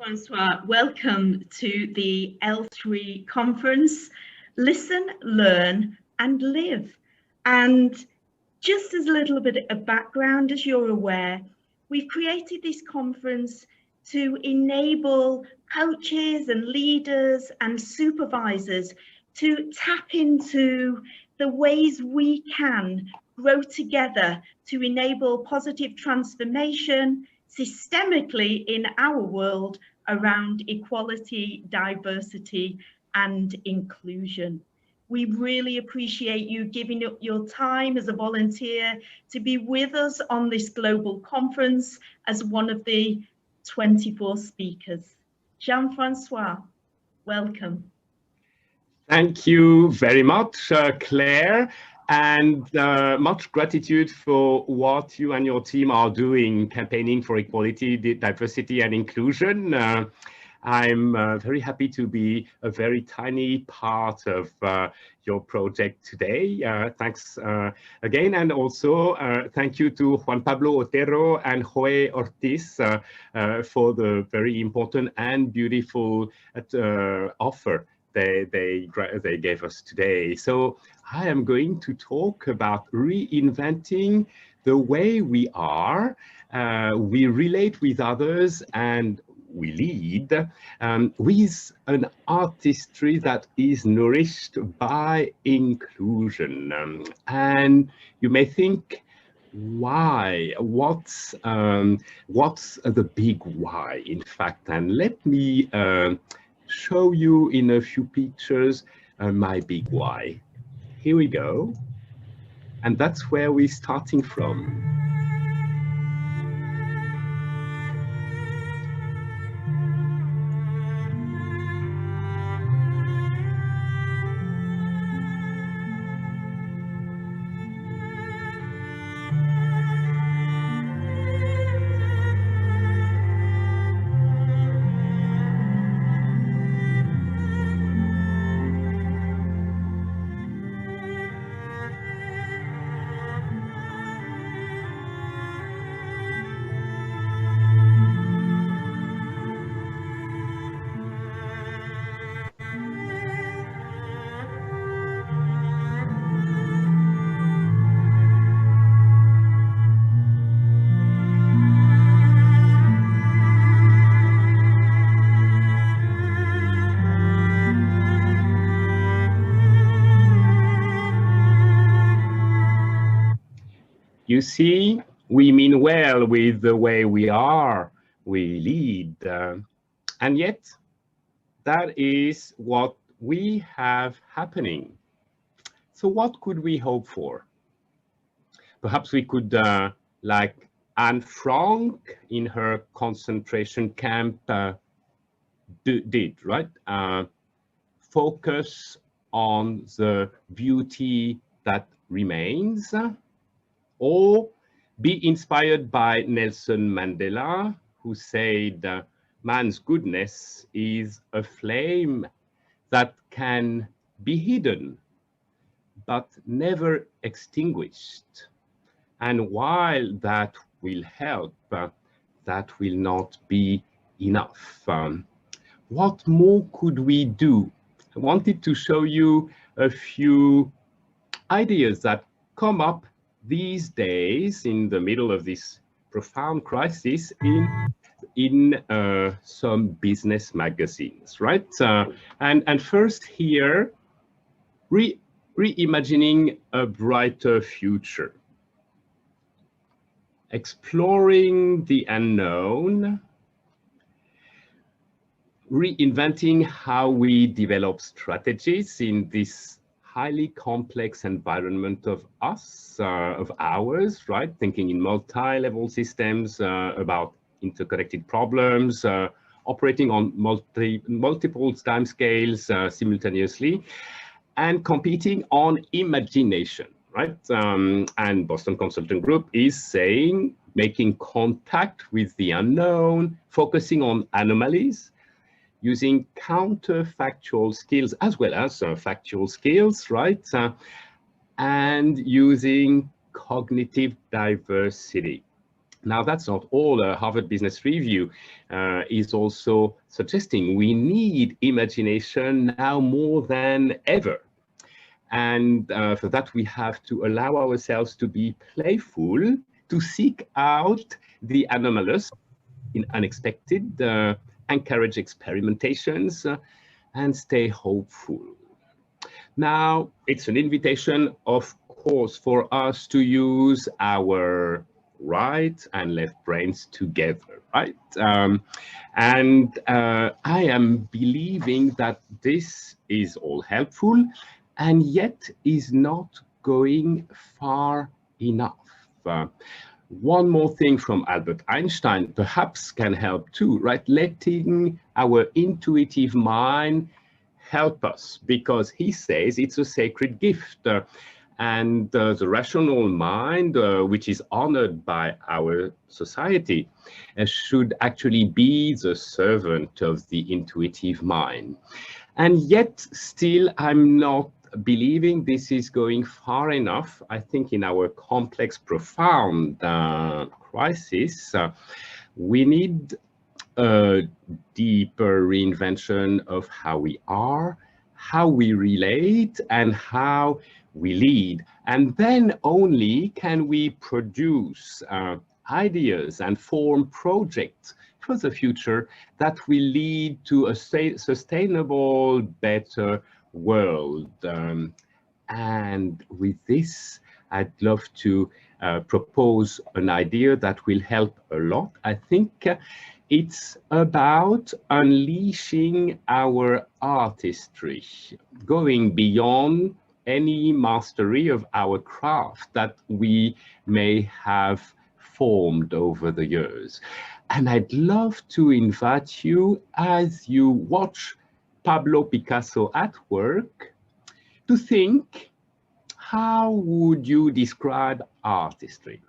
Jean-Francois, welcome to the L3 conference, Listen, Learn and Live. And just as a little bit of background, as you're aware, we've created this conference to enable coaches and leaders and supervisors to tap into the ways we can grow together to enable positive transformation systemically in our world around equality, diversity, and inclusion. We really appreciate you giving up your time as a volunteer to be with us on this global conference as one of the 24 speakers. Jean-Francois, welcome. Thank you very much, Claire, and much gratitude for what you and your team are doing, campaigning for equality, diversity, and inclusion. I'm very happy to be a very tiny part of your project today. Thanks again, and also thank you to Juan Pablo Otero and Joe Ortiz for the very important and beautiful offer they gave us today. So I am going to talk about reinventing the way we are, we relate with others, and we lead with an artistry that is nourished by inclusion. And you may think, why? What's the big why, in fact? And let me show you in a few pictures my big why. Here we go. And that's where we're starting from. You see, we mean well with the way we are, we lead, and yet that is what we have happening. So what could we hope for? Perhaps we could, like Anne Frank in her concentration camp did, right? Focus on the beauty that remains, or be inspired by Nelson Mandela, who said, man's goodness is a flame that can be hidden, but never extinguished. And while that will help, that will not be enough. What more could we do? I wanted to show you a few ideas that come up these days in the middle of this profound crisis in some business magazines, right? And first here, reimagining a brighter future, exploring the unknown, reinventing how we develop strategies in this highly complex environment of ours, right? Thinking in multi-level systems about interconnected problems, operating on multiple timescales simultaneously, and competing on imagination, right? And Boston Consulting Group is saying, making contact with the unknown, focusing on anomalies, using counterfactual skills as well as factual skills, right? And using cognitive diversity. Now, that's not all. Harvard Business Review is also suggesting we need imagination now more than ever. And for that, we have to allow ourselves to be playful, to seek out the anomalous in unexpected, encourage experimentations, and stay hopeful. Now, it's an invitation, of course, for us to use our right and left brains together, right? I am believing that this is all helpful and yet is not going far enough. One more thing from Albert Einstein perhaps can help too, right? Letting our intuitive mind help us, because he says it's a sacred gift. And the rational mind, which is honored by our society, should actually be the servant of the intuitive mind. And yet still, I'm not believing this is going far enough. I think in our complex, profound crisis, we need a deeper reinvention of how we are, how we relate, and how we lead. And then only can we produce ideas and form projects for the future that will lead to a sustainable, better world. And with this, I'd love to propose an idea that will help a lot. I think it's about unleashing our artistry, going beyond any mastery of our craft that we may have formed over the years. And I'd love to invite you, as you watch Pablo Picasso at work, to think, how would you describe artistry?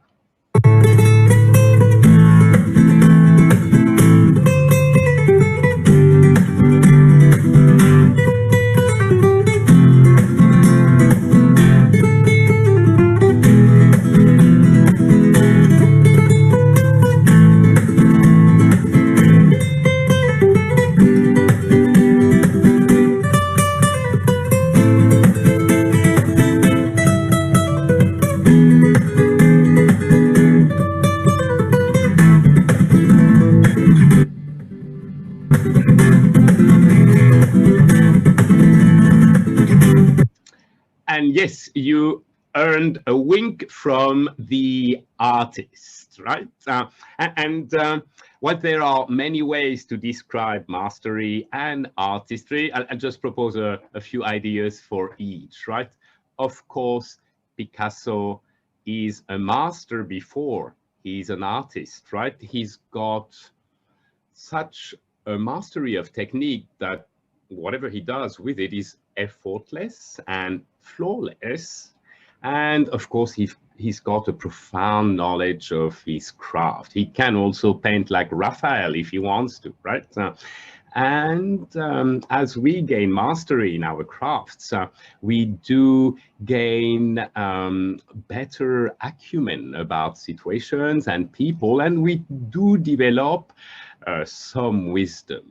And yes, you earned a wink from the artist, right? Well, there are many ways to describe mastery and artistry. I'll just propose a few ideas for each, right? Of course, Picasso is a master before he's an artist, right? He's got such a mastery of technique that whatever he does with it is effortless and flawless. And of course, he's got a profound knowledge of his craft. He can also paint like Raphael if he wants to, right? As we gain mastery in our crafts, we do gain better acumen about situations and people, and we do develop some wisdom.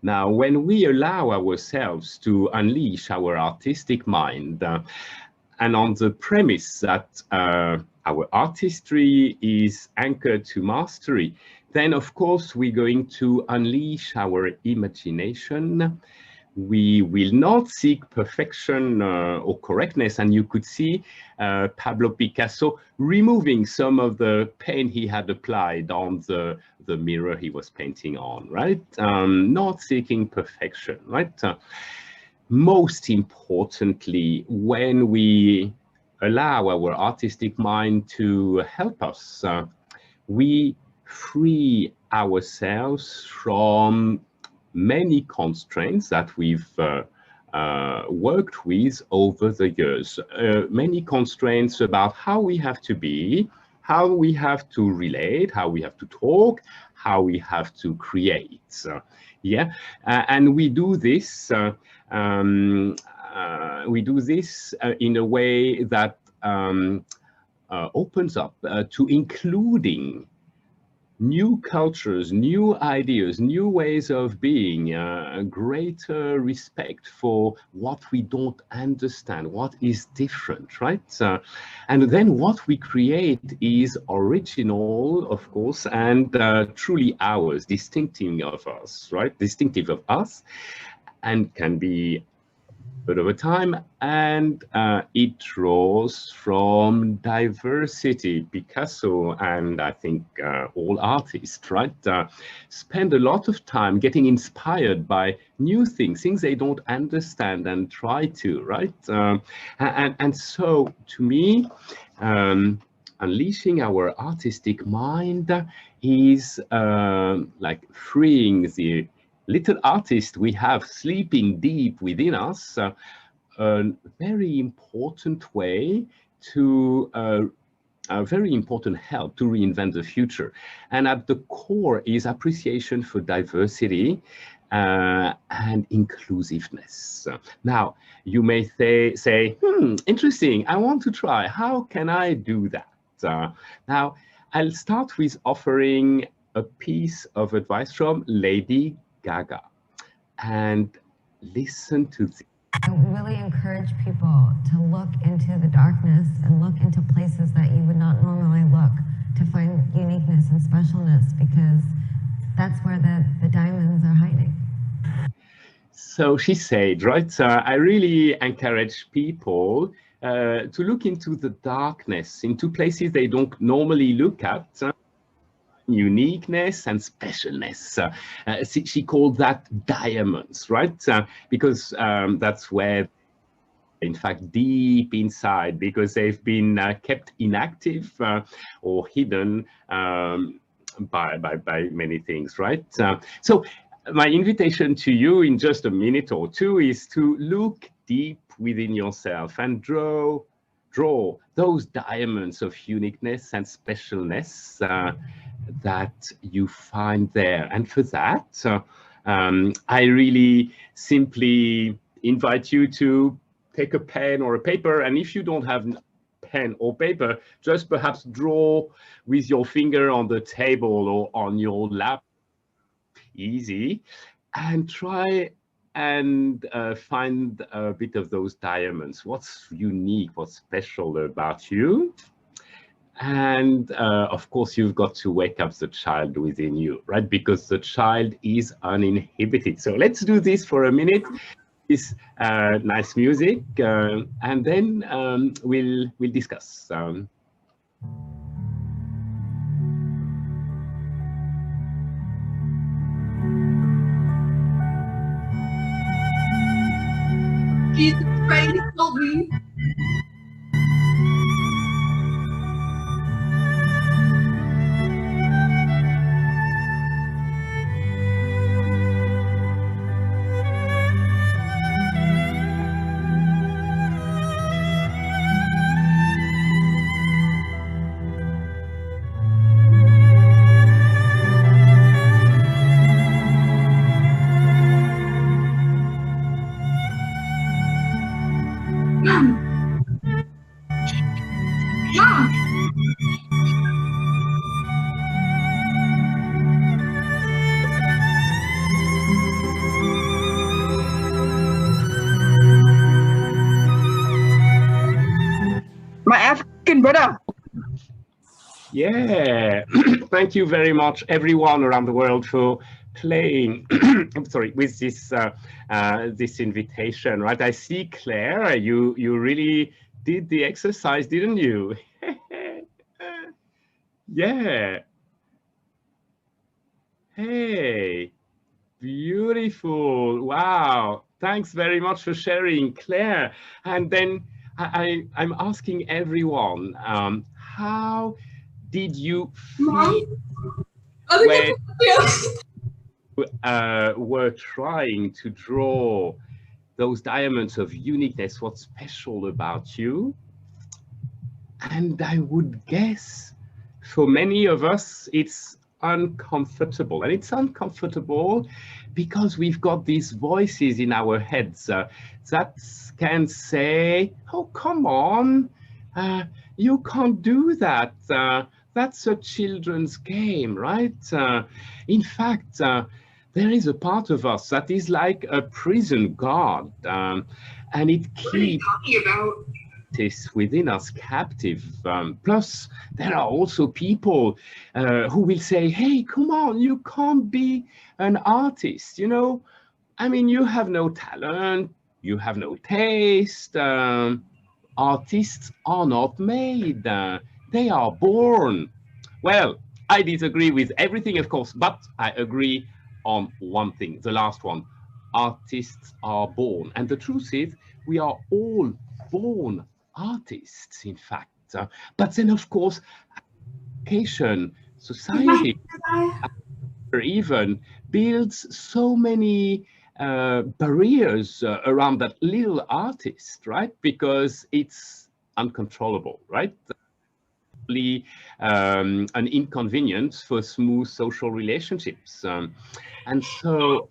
Now, when we allow ourselves to unleash our artistic mind, and on the premise that our artistry is anchored to mastery, then of course we're going to unleash our imagination. We will not seek perfection or correctness, and you could see Pablo Picasso removing some of the paint he had applied on the mirror he was painting on, right? Not seeking perfection, right? Most importantly, when we allow our artistic mind to help us, we free ourselves from many constraints that we've worked with over the years. Many constraints about how we have to be, how we have to relate, how we have to talk, how we have to create. And we do this. In a way that opens up to including new cultures, new ideas, new ways of being, a greater respect for what we don't understand, what is different, right? And then what we create is original, of course, and truly ours, distinctive of us, right? Distinctive of us, and can be but over time, and it draws from diversity. Picasso and I think all artists, right, spend a lot of time getting inspired by new things, things they don't understand, and try to, right? And so, to me, unleashing our artistic mind is like freeing the little artist we have sleeping deep within us, a very important way to a very important help to reinvent the future. And at the core is appreciation for diversity and inclusiveness. Now, you may say, interesting, I want to try. How can I do that? Now, I'll start with offering a piece of advice from Lady Gaga, and listen to this. I really encourage people to look into the darkness and look into places that you would not normally look to find uniqueness and specialness, because that's where the diamonds are hiding. So she said, right, I really encourage people to look into the darkness, into places they don't normally look at. Uniqueness and specialness. She called that diamonds, right? Because that's where, in fact, deep inside, because they've been kept inactive or hidden by many things, right? So my invitation to you in just a minute or two is to look deep within yourself and draw those diamonds of uniqueness and specialness that you find there. And for that, I really simply invite you to take a pen or a paper, and if you don't have pen or paper, just perhaps draw with your finger on the table or on your lap, easy, and try and find a bit of those diamonds. What's unique, what's special about you? And of course, you've got to wake up the child within you, right? Because the child is uninhibited. So let's do this for a minute. This nice music, and then we'll discuss. Jesus Christ, help me. My African brother. Yeah, thank you very much, everyone around the world, for playing. I'm sorry, with this this invitation, right? I see, Claire, you really did the exercise, didn't you? Yeah. Hey, beautiful. Wow. Thanks very much for sharing, Claire. And then I'm asking everyone, how did you feel when you were trying to draw those diamonds of uniqueness? What's special about you? And I would guess for many of us, it's uncomfortable. And it's uncomfortable because we've got these voices in our heads that can say, oh, come on, you can't do that. That's a children's game, right? In fact, there is a part of us that is like a prison guard, and it What are you keeps talking about? this within us captive. Plus, there are also people who will say, hey, come on, you can't be an artist, you know? I mean, you have no talent, you have no taste. Artists are not made, they are born. Well, I disagree with everything, of course, but I agree on one thing, the last one. Artists are born. And the truth is, we are all born artists, in fact. But then, of course, education, society, or even builds so many barriers around that little artist, right? Because it's uncontrollable, right? An inconvenience for smooth social relationships. And so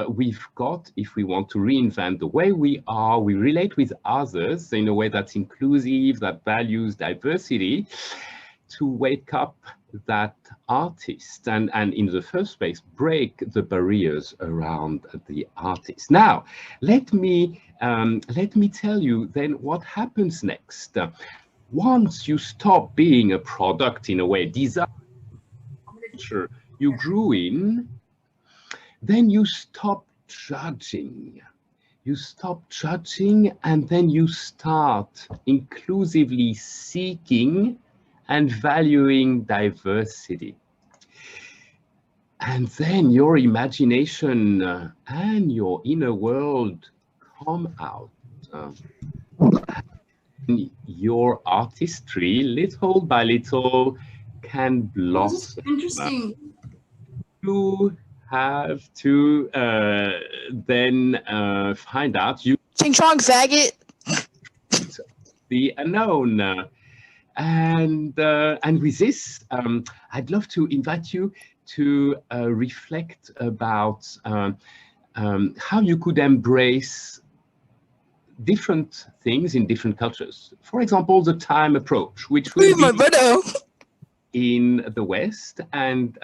we've got, if we want to reinvent the way we are, we relate with others in a way that's inclusive, that values diversity, to wake up that artist and in the first place break the barriers around the artist. Now let me tell you then what happens next. Once you stop being a product, in a way, design you grew in, then you stop judging. You stop judging, and then you start inclusively seeking and valuing diversity. And then your imagination and your inner world come out. Your artistry, little by little, can blossom. Interesting. You have to then find out you Ching chong faggot. the unknown. And with this, I'd love to invite you to reflect about how you could embrace different things in different cultures. For example, the time approach, which will be in the West and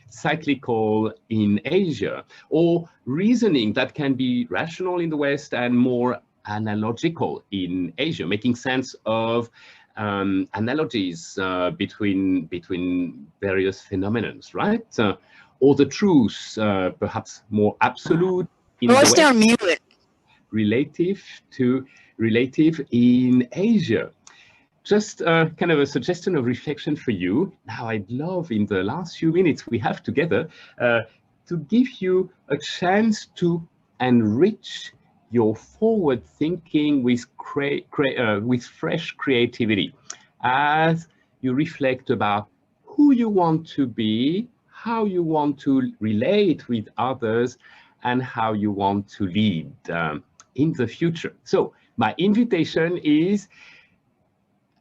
cyclical in Asia, or reasoning that can be rational in the West and more analogical in Asia, making sense of analogies between various phenomena, right? Or the truth, perhaps more absolute in the West, Down mute. relative in Asia. Just kind of a suggestion of reflection for you. Now, I'd love in the last few minutes we have together to give you a chance to enrich your forward thinking with fresh creativity as you reflect about who you want to be, how you want to relate with others, and how you want to lead in the future. So my invitation is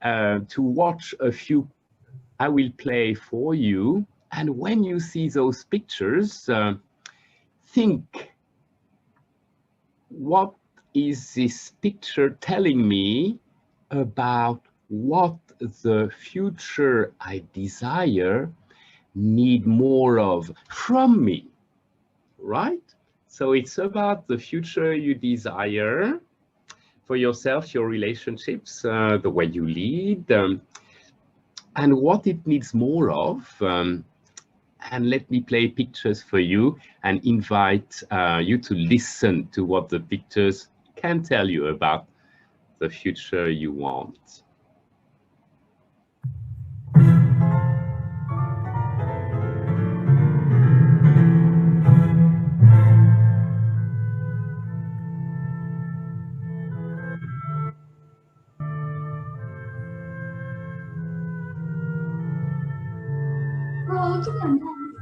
to watch a few I will play for you. And when you see those pictures, think, what is this picture telling me about what the future I desire need more of from me, right? So it's about the future you desire for yourself, your relationships, the way you lead, and what it needs more of. And let me play pictures for you and invite you to listen to what the pictures can tell you about the future you want. Bro, look at my mom.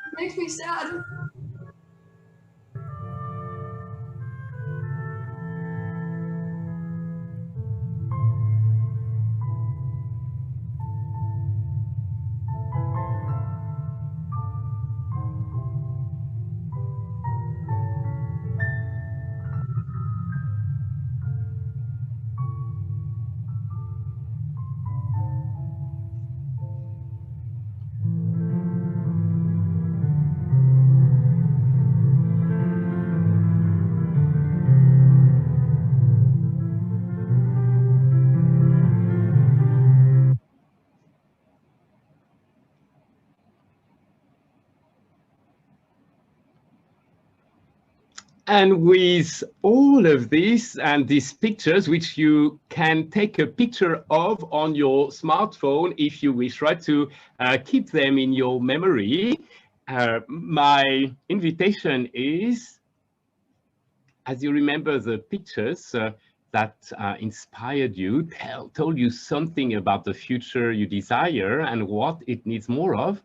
It makes me sad. And with all of this and these pictures, which you can take a picture of on your smartphone if you wish, right, to keep them in your memory, my invitation is, as you remember the pictures that inspired you, told you something about the future you desire and what it needs more of,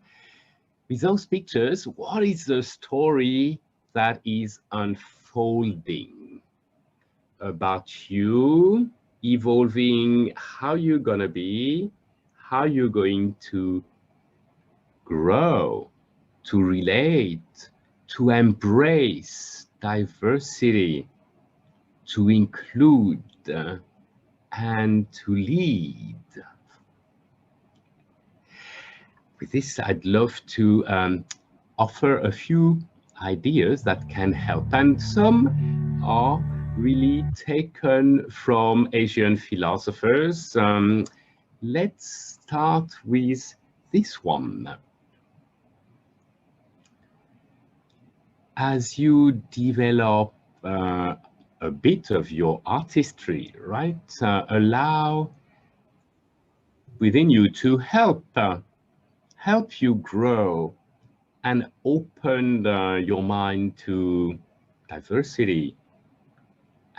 with those pictures, what is the story that is unfolding about you, evolving, how you're gonna be, how you're going to grow, to relate, to embrace diversity, to include, and to lead. With this, I'd love to offer a few ideas that can help, and some are really taken from Asian philosophers. Let's start with this one. As you develop a bit of your artistry, right, allow within you to help you grow and open your mind to diversity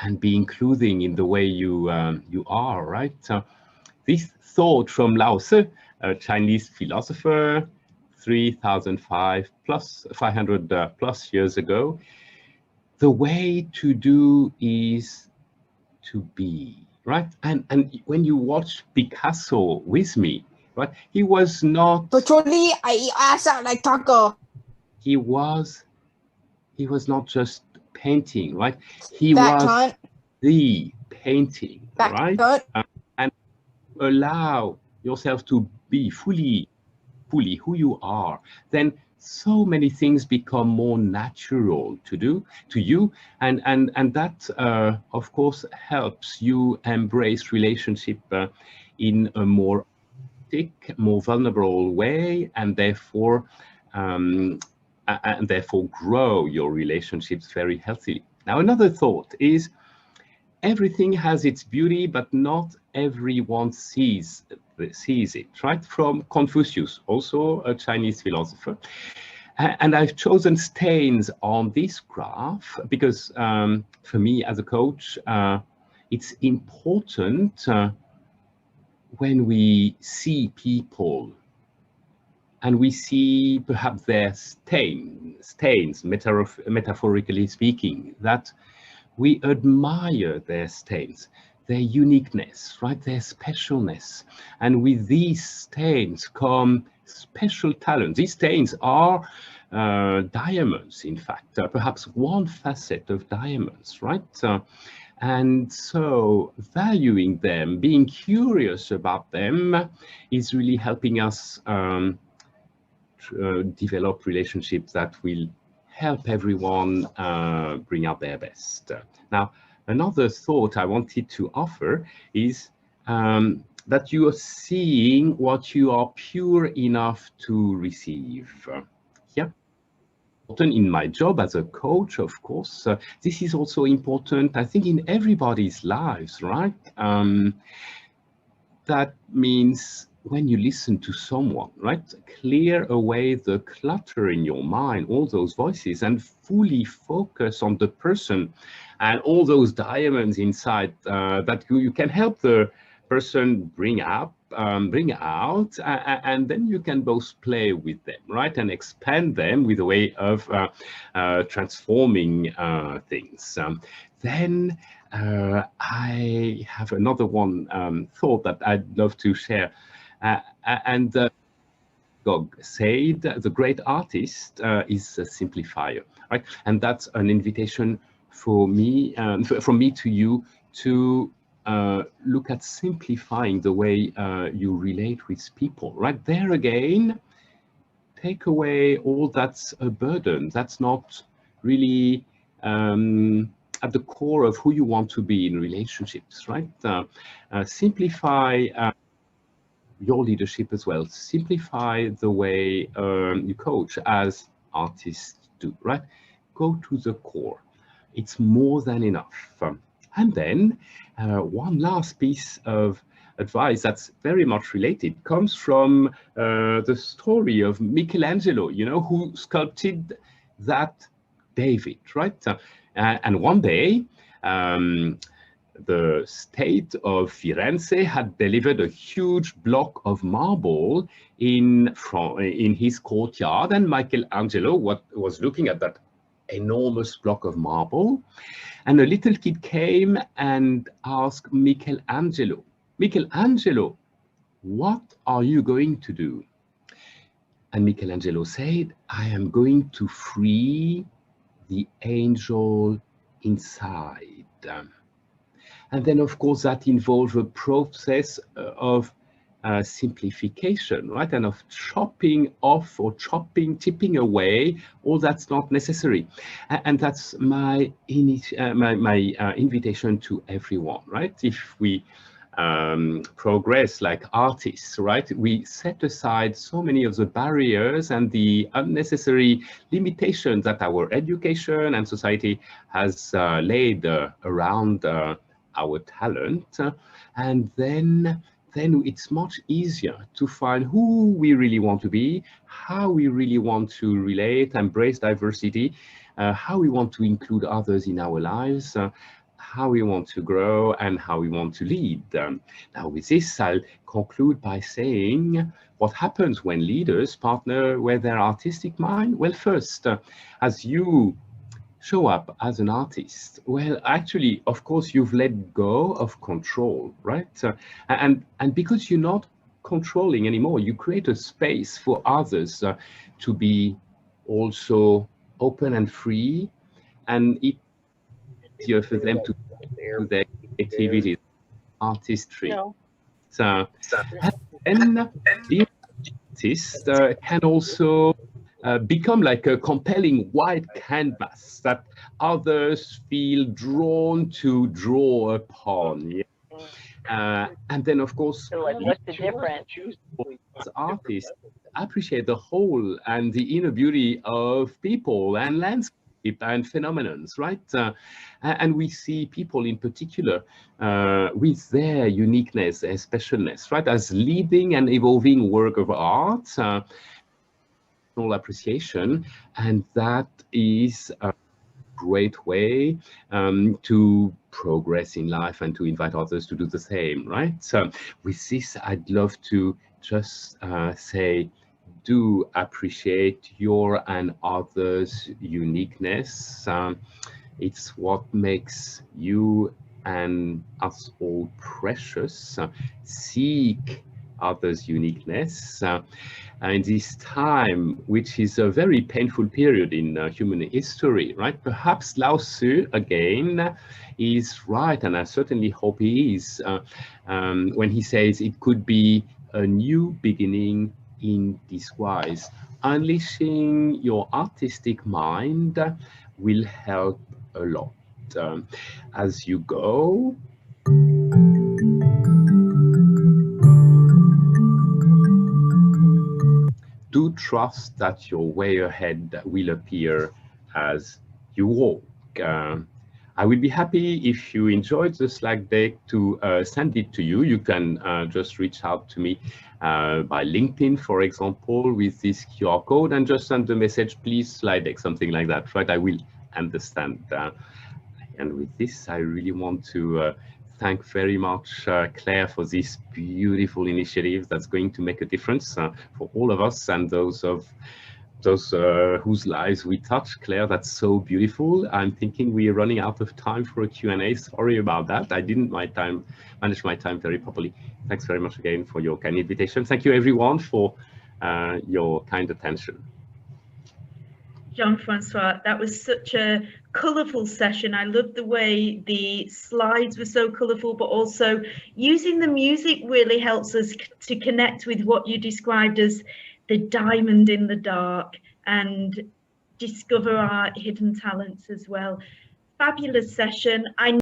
and be including in the way you are, right? This thought from Lao Tzu, a Chinese philosopher, 3,500 plus years ago, the way to do is to be, right? And when you watch Picasso with me, right, he was not. Literally, I sound like Taco. He was not just painting, right? He was the painting, right? And allow yourself to be fully who you are, then so many things become more natural to do to you, and that of course helps you embrace relationship in a more vulnerable way, and therefore grow your relationships very healthily. Now, another thought is everything has its beauty, but not everyone sees it, right? From Confucius, also a Chinese philosopher. And I've chosen stains on this graph because for me as a coach, it's important when we see people and we see perhaps their stains, metaphorically speaking, that we admire their stains, their uniqueness, right, their specialness. And with these stains come special talents. These stains are diamonds, in fact, perhaps one facet of diamonds, right? And so valuing them, being curious about them is really helping us develop relationships that will help everyone bring out their best. Now, another thought I wanted to offer is that you are seeing what you are pure enough to receive. Yeah. In my job as a coach, of course, this is also important, I think, in everybody's lives, right? That means when you listen to someone, right, clear away the clutter in your mind, all those voices, and fully focus on the person and all those diamonds inside that you can help the person bring out, and then you can both play with them, right, and expand them with a way of transforming things. Then I have another one thought that I'd love to share. And Gog said, the great artist is a simplifier, right? And that's an invitation for me, from me to you, to look at simplifying the way you relate with people, right? There again, take away all that's a burden. That's not really at the core of who you want to be in relationships, right? Simplify your leadership as well. Simplify the way you coach as artists do, right? Go to the core. it's more than enough. And then one last piece of advice that's very much related comes from the story of Michelangelo, you know, who sculpted that David, right? And one day, the state of Firenze had delivered a huge block of marble in his courtyard, and Michelangelo was looking at that enormous block of marble, and a little kid came and asked Michelangelo, "Michelangelo, what are you going to do?" And Michelangelo said, "I am going to free the angel inside." And then, of course, that involves a process of simplification, right? And of chopping off or tipping away all that's not necessary. And that's my invitation to everyone, right? If we progress like artists, right? We set aside so many of the barriers and the unnecessary limitations that our education and society has laid around our talent, and then it's much easier to find who we really want to be, how we really want to relate, embrace diversity, how we want to include others in our lives, how we want to grow, and how we want to lead. Now with this, I'll conclude by saying what happens when leaders partner with their artistic mind. Well, first, as you show up as an artist, well, actually, of course, you've let go of control, right? And because you're not controlling anymore, you create a space for others to be also open and free, and it's easier for them to do their activities, artistry. No. So, and the artist can also become like a compelling white canvas that others feel drawn to draw upon. Yeah? And then, of course, So like, what's the difference? As artists, appreciate the whole and the inner beauty of people and landscape and phenomena, right? And we see people in particular with their uniqueness and specialness, right, as living and evolving work of art. Appreciation, and that is a great way to progress in life and to invite others to do the same, right? So with this, I'd love to just say, do appreciate your and others' uniqueness. It's what makes you and us all precious. Seek others' uniqueness. In this time, which is a very painful period in human history, right? Perhaps Lao Tzu, again, is right, and I certainly hope he is, when he says it could be a new beginning in disguise. Unleashing your artistic mind will help a lot. As you go, do trust that your way ahead will appear as you walk. I would be happy if you enjoyed the slide deck to send it to you. You can just reach out to me by LinkedIn, for example, with this QR code, and just send the message, please slide deck, something like that, right? I will understand. And with this, I really want to thank very much Claire for this beautiful initiative that's going to make a difference for all of us and those whose lives we touch. Claire, that's so beautiful. I'm thinking we are running out of time for a Q&A. Sorry about that. I didn't manage my time very properly. Thanks very much again for your kind invitation. Thank you everyone for your kind attention. Jean-Francois, that was such a colourful session. I loved the way the slides were so colourful, but also using the music really helps us to connect with what you described as the diamond in the dark and discover our hidden talents as well. Fabulous session.